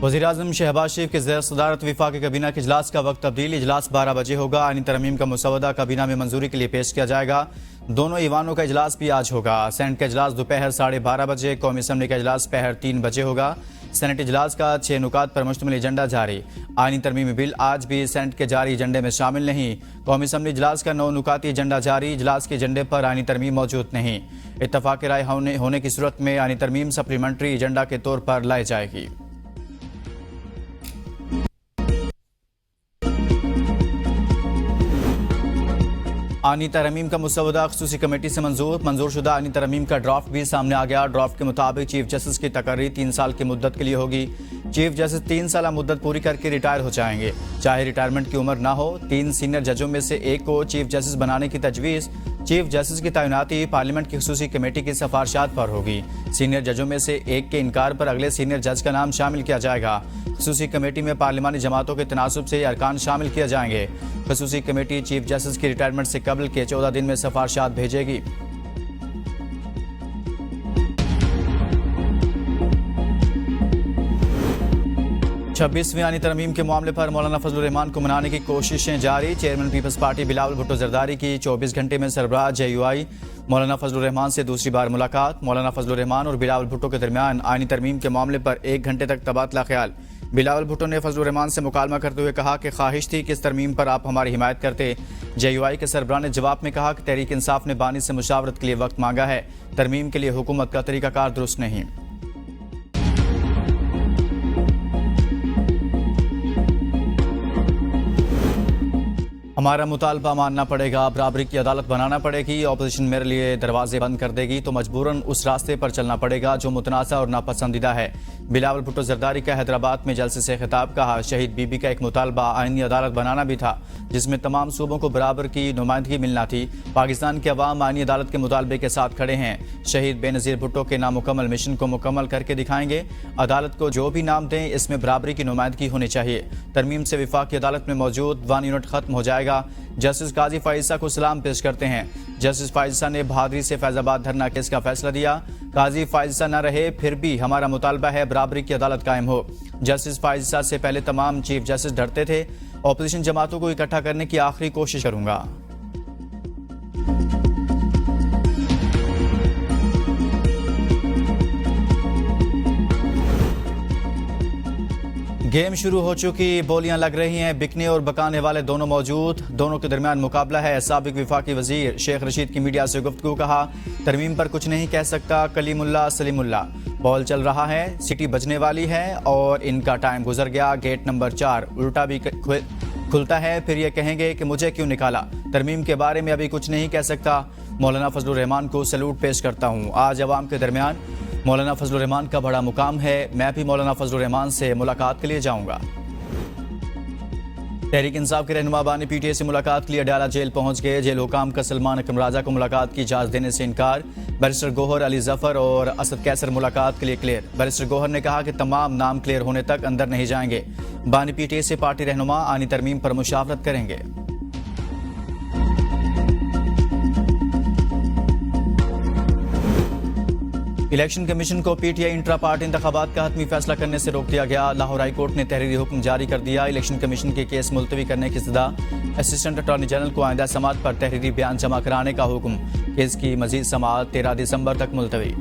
वज़ीर-ए-आज़म शहबाज शरीफ के ज़ेर सदारत वफाकी काबीना के इजलास का वक्त तब्दील। इजलास 12 बजे होगा। आईनी तरमीम का मुसवदा काबीना में मंजूरी के लिए पेश किया जाएगा। दोनों ईवानों का इजलास भी आज होगा। सेनेट का इजलास दोपहर 12:30 बजे, कौमी असम्बली का इजलास दोपहर 3 बजे होगा। सेनेट इजलास का 6 नुकात पर मुश्तमिल एजेंडा जारी। आईनी तरमीमी बिल आज भी सेनेट के जारी एजेंडे में शामिल नहीं। कौमी असम्बली इजलास का 9 नुकाती एजेंडा जारी। इजलास के एजेंडे पर आईनी तरमीम मौजूद नहीं। इत्तफाक राय होने की सूरत में आईनी तरमीम सप्लीमेंट्री एजेंडा के तौर पर लाई जाएगी। आनी तरमीम का मुसवदा ख़ुसूसी कमेटी से मंजूर शुदा आनी तरमीम का ड्राफ्ट भी सामने आ गया। ड्राफ्ट के मुताबिक चीफ जस्टिस की तकर्री 3 साल की मुद्दत के लिए होगी। चीफ जस्टिस 3 साल मुद्दत पूरी करके रिटायर हो जाएंगे, चाहे रिटायरमेंट की उम्र ना हो। 3 सीनियर जजों में से एक को चीफ जस्टिस बनाने की तजवीज़। चीफ जस्टिस की तैनाती पार्लियामेंट की ख़ुसूसी कमेटी की सिफारिशात पर होगी। सीनियर जजों में से एक के इनकार पर अगले सीनियर जज का नाम शामिल किया जाएगा। ख़ुसूसी कमेटी में पार्लिमानी जमातों के तनासुब से अरकान शामिल किए जाएंगे। ख़ुसूसी कमेटी चीफ जस्टिस की रिटायरमेंट से कबल के 14 दिन में सिफारिशात भेजेगी। छब्बीसवीं आनी तरमीम के मामले पर मौलाना फजलुर रहमान को मनाने की कोशिशें जारी। चेयरमैन पीपल्स पार्टी बिलावल भुट्टो जरदारी की 24 घंटे में सरबराह JUI मौलाना फजलुर रहमान से दूसरी बार मुलाकात। मौलाना फजलुर रहमान और बिलावल भुट्टो के दरमियान आईनी तरमीम के मामले पर 1 घंटे तक तबादला ख्याल। बिलावल भुट्टो ने फजलुर रहमान से मुकालमा करते हुए कहा कि ख्वाहिश थी कि इस तरमीम पर आप हमारी हिमायत करते। JUI के सरबराह ने जवाब में कहा कि तहरीक इंसाफ ने बानी से मुशावरत के लिए वक्त मांगा है। तरमीम के लिए हुकूमत का तरीकाकार दुरुस्त नहीं। हमारा मुतालबा मानना पड़ेगा, बराबरी की अदालत बनाना पड़ेगी। ऑपोजिशन मेरे लिए दरवाजे बंद कर देगी तो मजबूरन उस रास्ते पर चलना पड़ेगा जो मुतनाज़ा और नापसंदीदा है। बिलावल भुट्टो जरदारी का हैदराबाद में जलसे से खिताब। कहा, शहीद बीबी का एक मुतालबा आईनी अदालत बनाना भी था जिसमें तमाम सूबों को बराबर की नुमाइंदगी मिलना थी। पाकिस्तान के अवाम आईनी अदालत के मुतालबे के साथ खड़े हैं। शहीद बेनज़ीर भुट्टो के नामुकम्मल मिशन को मुकम्मल करके दिखाएंगे। अदालत को जो भी नाम दें, इसमें बराबरी की नुमाइंदगी होनी चाहिए। तरमीम से वफाकी अदालत में मौजूद 1 यूनिट खत्म हो जाएगा। जस्टिस काजी फाइजा को सलाम पेश करते हैं। जस्टिस फाइजा ने बहादुरी से फैजाबाद धरना केस का फैसला दिया। काजी फाइजा न रहे फिर भी हमारा मुतालबा है बराबरी की अदालत कायम हो। जस्टिस फाइजा से पहले तमाम चीफ जस्टिस डरते थे। ऑपोजिशन जमातों को इकट्ठा करने की आखिरी कोशिश करूंगा। गेम शुरू हो चुकी, बोलियां लग रही हैं। बिकने और बकाने वाले दोनों मौजूद। दोनों के दरमियान मुकाबला है। साबिक वफाकी वजीर शेख रशीद की मीडिया से गुफ्तगू। कहा, तरमीम पर कुछ नहीं कह सकता कलीमुल्लाह सलीमुल्लाह। बॉल चल रहा है, सिटी बजने वाली है और इनका टाइम गुजर गया। गेट नंबर 4 उल्टा भी खुलता है, फिर ये कहेंगे कि मुझे क्यों निकाला। तरमीम के बारे में अभी कुछ नहीं कह सकता। मौलाना फजलुर रहमान को सैल्यूट पेश करता हूँ। आज अवाम के दरमियान मौलाना फजलुर रहमान का बड़ा मुकाम है। मैं भी मौलाना फजलुर रहमान से मुलाकात के लिए जाऊंगा। तहरीक इंसाफ के रहनुमा बानी PTA से मुलाकात के लिए अडयाला जेल पहुंच गए। जेल हुकाम का सलमान अकरम राजा को मुलाकात की इजाजत देने से इनकार। बैरिस्टर गौहर, अली जफर और असद कैसर मुलाकात के लिए क्लियर। बैरिस्टर गौहर ने कहा कि तमाम नाम क्लियर होने तक अंदर नहीं जाएंगे। बानी PTA से पार्टी रहनुमा आनी तरमीम पर मुशावरत करेंगे। इलेक्शन कमीशन को PTI इंट्रा पार्टी इंतखाबात का हतमी फैसला करने से रोक दिया गया। लाहौर हाई कोर्ट ने तहरीरी हुक्म जारी कर दिया। इलेक्शन कमीशन के केस मुलतवी करने की सदा। असिस्टेंट अटॉर्नी जनरल को आइंदा समात पर तहरीरी बयान जमा कराने का हुक्म। केस की मजीद समात 13 दिसंबर तक मुलतवी।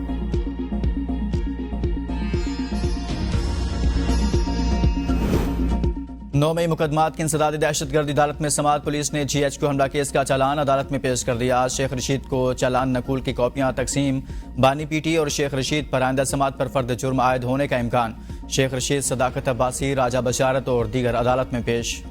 9 मई मुकदमात की इंसदादी दहशतगर्दी अदालत में समात। पुलिस ने GH को हमला केस का चालान अदालत में पेश कर दिया। शेख रशीद को चालान नकूल की कॉपियां तकसीम। बानी PTA और शेख रशीद पर आइंदा समात पर फर्द जुर्म आयद होने का इम्कान। शेख रशीद, सदाकत अब्बासी, राजा बशारत और दीगर अदालत में पेश।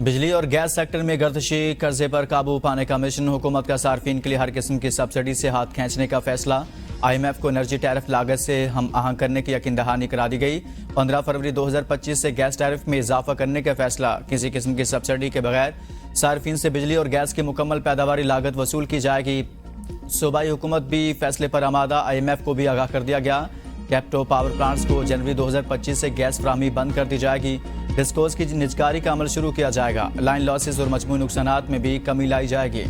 बिजली और गैस सेक्टर में गर्दिशी कर्जे पर काबू पाने का मिशन। हुकूमत का सार्फिन के लिए हर किस्म की सब्सिडी से हाथ खींचने का फैसला। IMF को एनर्जी टैरिफ लागत से हम आहंग करने की यकीन दहानी करा दी गई। 15 फरवरी 2025 से गैस टैरिफ में इजाफा करने का फैसला। किसी किस्म की सब्सिडी के बगैर सार्फिन से बिजली और गैस की मुकम्मल पैदावारी लागत वसूल की जाएगी। सूबाई हुकूमत भी फैसले पर आमादा। IMF को भी आगाह कर दिया गया। कैप्टो पावर प्लांट्स को जनवरी 2025 से गैस फराहमी बंद कर दी जाएगी। डिस्कोज की निजकारी का अमल शुरू किया जाएगा। लाइन लॉसेस और मजमूई नुकसानात में भी कमी लाई जाएगी।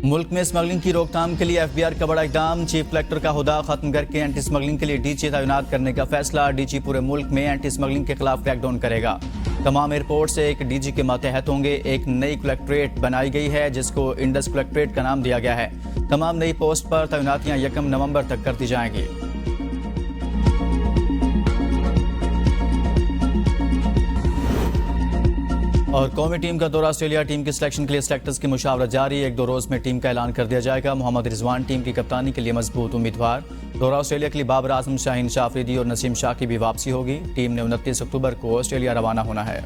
मुल्क में स्मगलिंग की रोकथाम के लिए एफबीआर का बड़ा इकदाम। चीफ कलेक्टर का हुदा खत्म करके एंटी स्मगलिंग के लिए डीजी तैनात करने का फैसला। डीजी पूरे मुल्क में एंटी स्मगलिंग के खिलाफ क्रैकडाउन करेगा। तमाम एयरपोर्ट से एक डीजी के मातहत होंगे। एक नई कलेक्ट्रेट बनाई गई है जिसको इंडस कलेक्ट्रेट का नाम दिया गया है। तमाम नई पोस्ट पर तैनातियां 1 नवंबर तक कर दी जाएंगी। और कौमी टीम का दौरा ऑस्ट्रेलिया। टीम की सिलेक्शन के लिए सिलेक्टर्स की मुशावरत जारी। 1-2 रोज में टीम का ऐलान कर दिया जाएगा। मोहम्मद रिजवान टीम की कप्तानी के लिए मजबूत उम्मीदवार। दौरा ऑस्ट्रेलिया के लिए बाबर आजम, शाहीन शाह अफरीदी और नसीम शाह की भी वापसी होगी। टीम ने 29 अक्टूबर को ऑस्ट्रेलिया रवाना होना है।